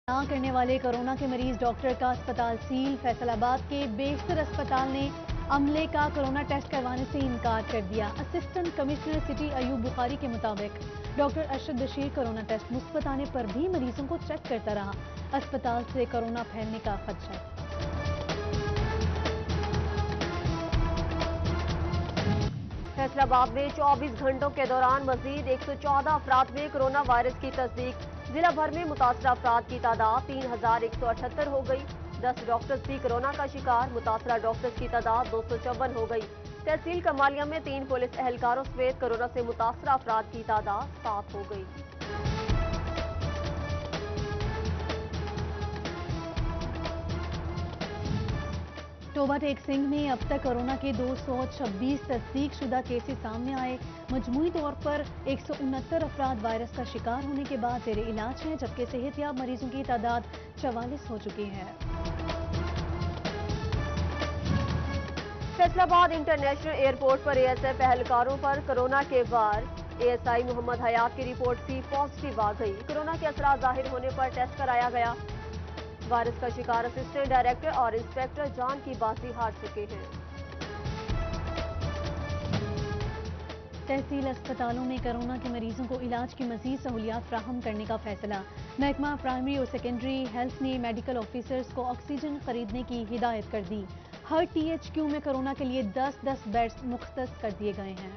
ना करने वाले कोरोना के मरीज डॉक्टर का अस्पताल सील। फैसलाबाद के बेशतर अस्पताल ने अमले का कोरोना टेस्ट करवाने से इनकार कर दिया। Assistant commissioner city Ayub Bukhari के मुताबिक doctor Arshad Bashir corona test मुस्बत आने पर भी मरीजों को चेक करता रहा। अस्पताल से कोरोना फैलने का खदशा था। फैसलाबाद में 24 घंटों के दौरान मजीद 114 अफराद में कोरोना वायरस की तस्दीक। जिला भर में मुतासरा अफराद की तादाद 3178 हो गई। 10 डॉक्टर्स भी कोरोना का शिकार। मुतासरा डॉक्टर्स की तादाद 254 हो गई। तहसील कमालिया में 3 पुलिस एहलकारों समेत कोरोना से मुतासरा अफराद की तादाद 7 हो गई। टोबा टेक सिंह में अब तक कोरोना के 226 तस्दीक शुदा केसेस सामने आए। मजमूई तौर पर 169 अफराद वायरस का शिकार होने के बाद जेरे इलाज हैं, जबकि सेहतयाब मरीजों की तादाद 44 हो चुकी है। फैसलाबाद इंटरनेशनल एयरपोर्ट पर एएसएफ एहलकारों पर कोरोना के वार। एएसआई मोहम्मद हयात की रिपोर्ट भी पॉजिटिव आ गई। कोरोना के असरात जाहिर होने पर टेस्ट कराया गया। वायरस का शिकार असिस्टेंट डायरेक्टर और इंस्पेक्टर जान की बाजी हार चुके हैं। तहसील अस्पतालों में कोरोना के मरीजों को इलाज की मजीद सहूलियात फ्राहम करने का फैसला। महकमा प्राइमरी और सेकेंडरी हेल्थ ने मेडिकल ऑफिसर्स को ऑक्सीजन खरीदने की हिदायत कर दी। हर टीएचक्यू में कोरोना के लिए 10-10 बेड्स मुख्तस कर दिए गए हैं।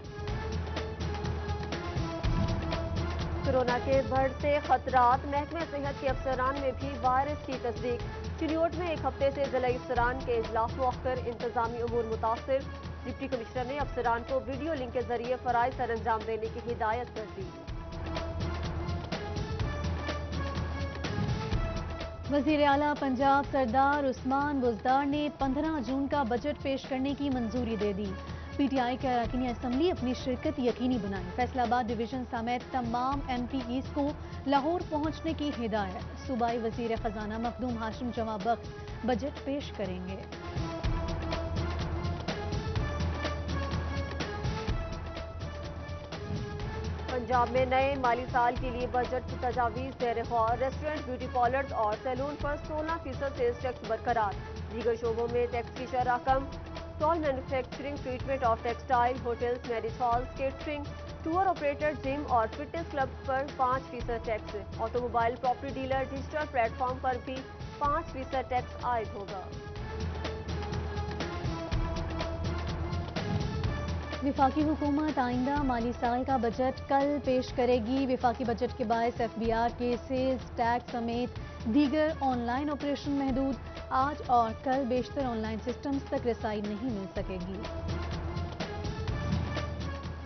कोरोना के बढ़ते खतरात। महकमे सेहत के अफसरान में भी वायरस की तस्दीक। चिन्योट में एक हफ्ते से जिला अफसरान के इजलास मौखर। इंतजामी उमूर मुतासिर। डिप्टी कमिश्नर ने अफसरान को वीडियो लिंक के जरिए फराइज सर अंजाम देने की हिदायत कर दी। वजीर आला पंजाब सरदार उस्मान बुज़दार ने 15 जून का बजट पेश करने की मंजूरी दे दी। पीटीआई के अरकान असम्बली अपनी शिरकत यकीनी बनाई। फैसलाबाद डिवीजन समेत तमाम एमपीईज को लाहौर पहुंचने की हिदायत। सूबाई वजीर खजाना मखदूम हाशिम जवाब बख्श बजट पेश करेंगे। पंजाब में नए माली साल के लिए बजट की तजावीज़ ज़ेर गौर। रेस्टोरेंट, ब्यूटी पार्लर्स और सैलून पर 16% सेल्स टैक्स बरकरार। दीगर शोबों में टैक्स की शरह कम। Toll manufacturing, treatment of textile, hotels, marriage halls, catering, tour operator, gym और फिटनेस क्लब पर 5% tax. Automobile, property dealer, digital platform पर भी 5% टैक्स आयद होगा। विफाकी हुकूमत आइंदा माली साल का बजट कल पेश करेगी। विफाकी बजट के बायस एफबीआर के सेल्स टैक्स समेत दीगर ऑनलाइन ऑपरेशन महदूद। आज और कल बेशतर ऑनलाइन सिस्टम्स तक रसाई नहीं मिल सकेगी।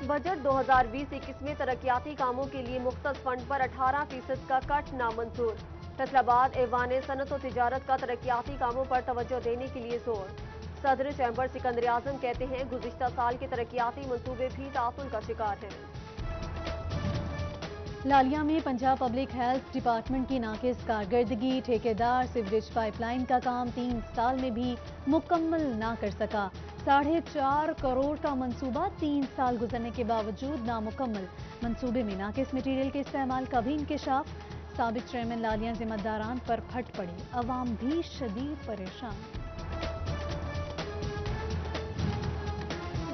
बजट 2020-21 में तरक्याती कामों के लिए मुख्तस फंड पर 18% का कट नामंजूर। फैसलाबाद ऐवान सनत और तिजारत का तरक्याती कामों पर तवज्जो देने के लिए जोर। सदर चैम्बर सिकंदर आजम कहते हैं गुज़िश्ता साल के तरक्याती मंसूबे भी तातुल का शिकार हैं। लालिया में पंजाब पब्लिक हेल्थ डिपार्टमेंट की नाकिस कारकर्दगी। ठेकेदार सीवरेज पाइपलाइन का काम 3 साल में भी मुकम्मल ना कर सका। 4.5 करोड़ का मंसूबा 3 साल गुजरने के बावजूद नामुकम्मल। मंसूबे में नाकिस मटीरियल के इस्तेमाल का भी इंकशाफ। साबिक चेयरमैन लालिया जिम्मेदारान पर फट पड़ी। अवाम भी शदीद परेशान।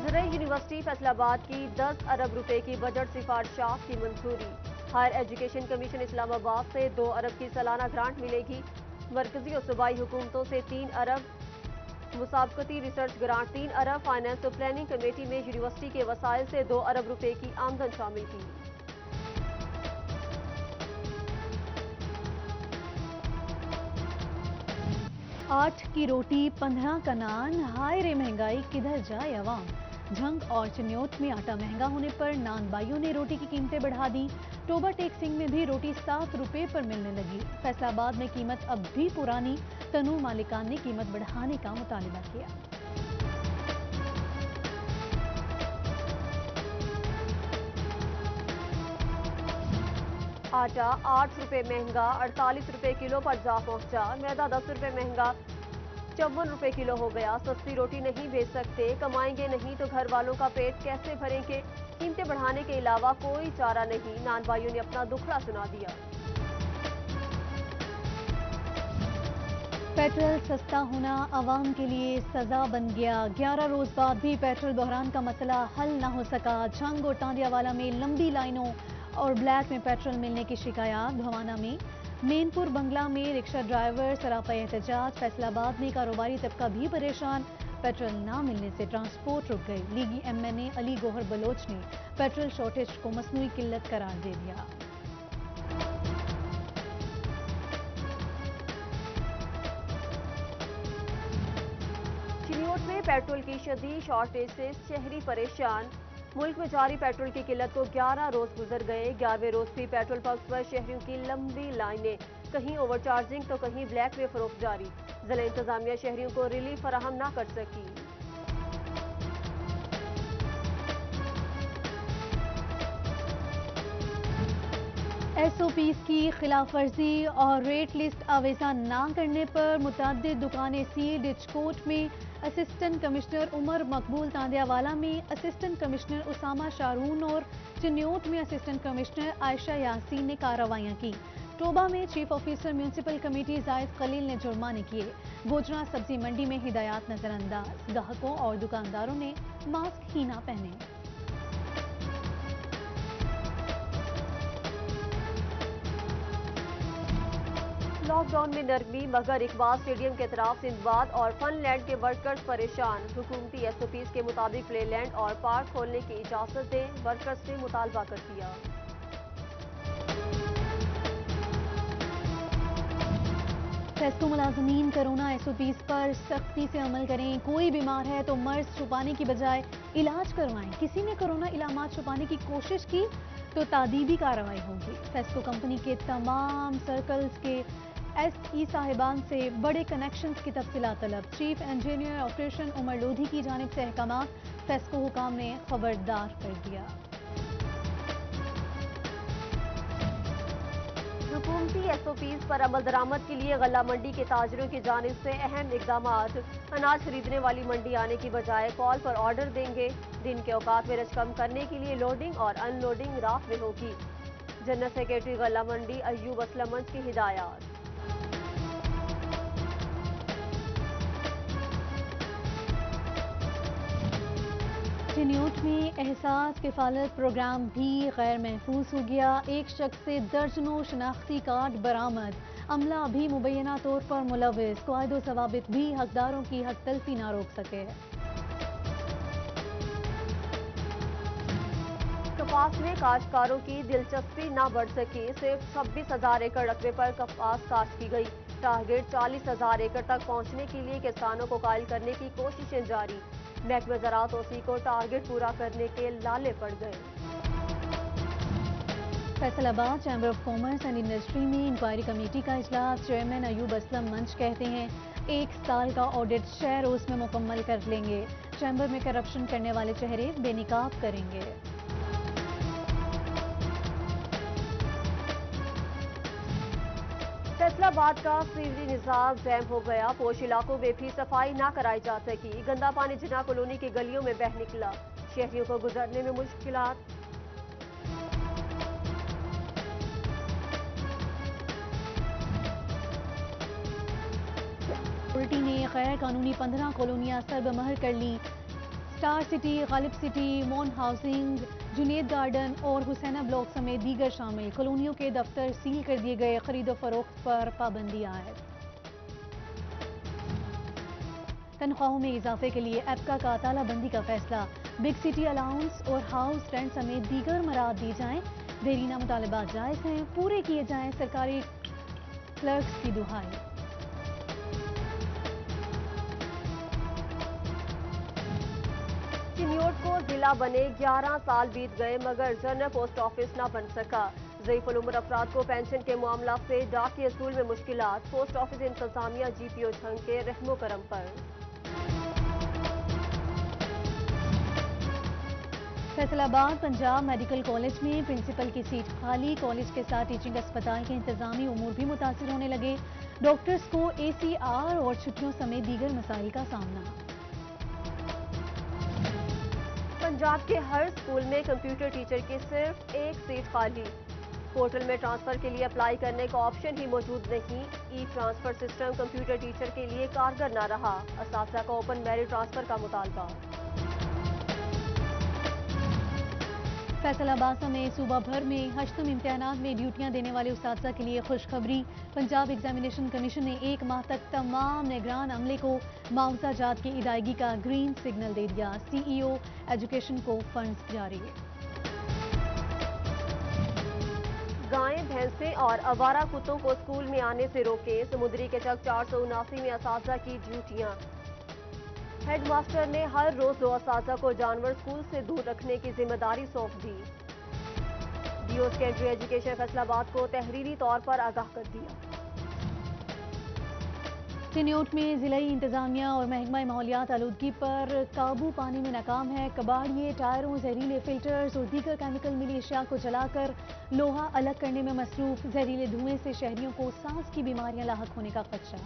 ज़राई यूनिवर्सिटी फैसलाबाद की 10 अरब रुपए की बजट सिफारिशात की मंजूरी। हायर एजुकेशन कमीशन इस्लामाबाद से 2 अरब की सालाना ग्रांट मिलेगी। मरकजी और सूबाई हुकूमतों से 3 अरब। मुसाबकती रिसर्च ग्रांट 3 अरब। फाइनेंस और प्लानिंग कमेटी में यूनिवर्सिटी के वसाइल से 2 अरब रुपए की आमदन शामिल की। आठ की रोटी 15 का नान। हाय रे महंगाई किधर जाए अवाम। झंग और चिन्योत में आटा महंगा होने पर नान बाइयों ने रोटी की कीमतें बढ़ा दी। टोबा टेक सिंह में भी रोटी 7 रुपए पर मिलने लगी। फैसलाबाद में कीमत अब भी पुरानी। तनू मालिकान ने कीमत बढ़ाने का मुतालिबा किया। आटा 8 रुपए महंगा 48 रुपए किलो पर जा पहुंचा। मैदा 10 रुपए महंगा 54 रुपए किलो हो गया। सस्ती रोटी नहीं बेच सकते, कमाएंगे नहीं तो घर वालों का पेट कैसे भरेंगे। कीमतें बढ़ाने के अलावा कोई चारा नहीं। नान भाइयों ने अपना दुखड़ा सुना दिया। पेट्रोल सस्ता होना आवाम के लिए सजा बन गया। 11 रोज बाद भी पेट्रोल बहरान का मसला हल न हो सका। झंग और टांडियावाला में लंबी लाइनों और ब्लैक में पेट्रोल मिलने की शिकायत। भवाना में मेनपुर बंगला में रिक्शा ड्राइवर सरापा एहतजाज। फैसलाबाद में कारोबारी तबका भी परेशान। पेट्रोल न मिलने से ट्रांसपोर्ट रुक गई। लीगी MNA अली गौहर बलोच ने पेट्रोल शॉर्टेज को मसनूई किल्लत करार दे दिया। चिन्योट में पेट्रोल की शदीद शॉर्टेज से शहरी परेशान। मुल्क में जारी पेट्रोल की किल्लत को 11 रोज गुजर गए। 11वें रोज भी पेट्रोल पंप पर शहरियों की लंबी लाइनें, कहीं ओवरचार्जिंग तो कहीं ब्लैक में फरोख्त जारी। जिला इंतजामिया शहरियों को रिलीफ फराहम न कर सकी। SOPs की खिलाफ वर्जी और रेट लिस्ट आवेजा न करने पर मुतअद्दिद दुकानें सील। डिचकोट में असिस्टेंट कमिश्नर उमर मकबूल, तांदियावाला में असिस्टेंट कमिश्नर उसामा शारून और चिन्योट में असिस्टेंट कमिश्नर आयशा यासीन ने कार्रवाइयां की। टोबा में चीफ ऑफिसर म्यूनसिपल कमेटी जायद खलील ने जुर्माने किए। गोजरा सब्जी मंडी में हिदायत नजरअंदाज। ग्राहकों और दुकानदारों ने मास्क ही ना पहने। लॉकडाउन में नरमी, मगर इकबाल स्टेडियम के अतराफ सिंधबाद और फनलैंड के वर्कर्स परेशान। हुकूमती SOPs के मुताबिक प्लेलैंड और पार्क खोलने की इजाजत दें, वर्कर्स ने मुतालबा कर दिया। फेस्को मुलाजमीन कोरोना SOPs पर सख्ती से अमल करें। कोई बीमार है तो मर्ज छुपाने की बजाय इलाज करवाएं। किसी ने कोरोना इलामात छुपाने की कोशिश की तो तादीबी कार्रवाई होगी। फेस्को कंपनी के तमाम सर्कल्स के SE साहिबान से बड़े कनेक्शंस की तफसीलात तलब। Chief engineer operation Umar Lodhi की जानिब से अहकामात। फेस्को हुकाम ने खबरदार कर दिया। हुकूमती SOPs पर अमल दरामद के लिए गल्ला मंडी के ताजरों की जानिब से अहम इकदाम। अनाज खरीदने वाली मंडी आने की बजाय कॉल पर ऑर्डर देंगे। दिन के औकात में रश कम करने के लिए लोडिंग और अनलोडिंग रात में होगी। जनरल सेक्रेटरी गल्ला मंडी अयूब असलम मंच की हिदायत। चिन्योट में एहसास किफालत प्रोग्राम भी गैर महफूज हो गया। एक शख्स से दर्जनों शनाख्ती कार्ड बरामद। अमला भी मुबैना तौर पर मुलविस। कायदो सवाबित भी हकदारों की हक तलफी ना रोक सके। कपास में काश्तकारों की दिलचस्पी न बढ़ सकी। सिर्फ 26,000 एकड़ रकबे पर कपास काश्त की गई। टारगेट 40,000 एकड़ तक पहुंचने के लिए किसानों को कायल करने की कोशिशें जारी। महकमे ज़राअत OC को टारगेट पूरा करने के लाले पड़ गए। Faisalabad chamber of commerce and industry में इंक्वायरी कमेटी का इजलास। चेयरमैन अयूब असलम मंच कहते हैं 1 साल का ऑडिट 6 रोज में मुकम्मल कर लेंगे। चैम्बर में करप्शन करने वाले चेहरे बेनिकाब करेंगे। फैसलाबाद का सीवरेज निजाम जैम हो गया। पोश इलाकों में भी सफाई ना कराई जा सकी। गंदा पानी जिन्ना कॉलोनी की गलियों में बह निकला। शहरियों को गुजरने में मुश्किलात। अथॉरिटी ने गैर कानूनी 15 कॉलोनियां सरबमहर कर ली। स्टार सिटी, गालिब सिटी, मॉन हाउसिंग, जुनेद गार्डन और हुसैना ब्लॉक समेत दीगर शामिल कॉलोनियों के दफ्तर सील कर दिए गए। खरीदो फरोख्त पर पाबंदी आयद। तनख्वाहों में इजाफे के लिए एप्का का तालाबंदी का फैसला। बिग सिटी अलाउंस और हाउस रेंट समेत दीगर मराद दी जाएं। देरीना मुतालबात जायज हैं, पूरे किए जाएं। सरकारी क्लर्क्स की दुहाई। चिन्योट को जिला बने 11 साल बीत गए, मगर जनरल पोस्ट ऑफिस न बन सका। ज़ईफ़ुल उम्र अफराद को पेंशन के मामला से डाक असूल में मुश्किलात। पोस्ट ऑफिस इंतजामिया GPO झंग के रहमो करम पर। फैसलाबाद पंजाब मेडिकल कॉलेज में प्रिंसिपल की सीट खाली। कॉलेज के साथ टीचिंग अस्पताल के इंतजामी उमूर भी मुतासिर होने लगे। डॉक्टर्स को ACR और छुट्टियों समेत दीगर मसाइल का सामना। पंजाब के हर स्कूल में कंप्यूटर टीचर की सिर्फ एक सीट खाली। पोर्टल में ट्रांसफर के लिए अप्लाई करने का ऑप्शन ही मौजूद नहीं। ई ट्रांसफर सिस्टम कंप्यूटर टीचर के लिए कारगर न रहा। असातिज़ा का ओपन मेरिट ट्रांसफर का मुतालबा। फैसलाबाद समेत सूबा भर में हश्तम इम्तिहानात में ड्यूटियां देने वाले उस्ताद के लिए खुशखबरी। पंजाब एग्जामिनेशन कमीशन ने 1 माह तक तमाम निगरान अमले को मुआवजा जात की अदायगी का ग्रीन सिग्नल दे दिया। CEO एजुकेशन को फंड्स जारी। गायें, भैंसें और आवारा कुत्तों को स्कूल में आने से रोकें। समुद्री के चक 479 में असातिज़ा की ड्यूटियां। हेडमास्टर ने हर रोज 2 असातिज़ा को जानवर स्कूल से दूर रखने की जिम्मेदारी सौंप दी। DO सेकेंडरी एजुकेशन फैसलाबाद को तहरीरी तौर पर आगाह कर दिया। तिन्योट में जिला इंतजामिया और महकमा माहौलियात आलूदगी पर काबू पाने में नाकाम है। कबाड़िए टायरों, जहरीले फिल्टर्स और दीगर केमिकल मिली अशिया को जलाकर लोहा अलग करने में मसरूफ। जहरीले धुएं से शहरियों को सांस की बीमारियां लाहक होने का खदशा।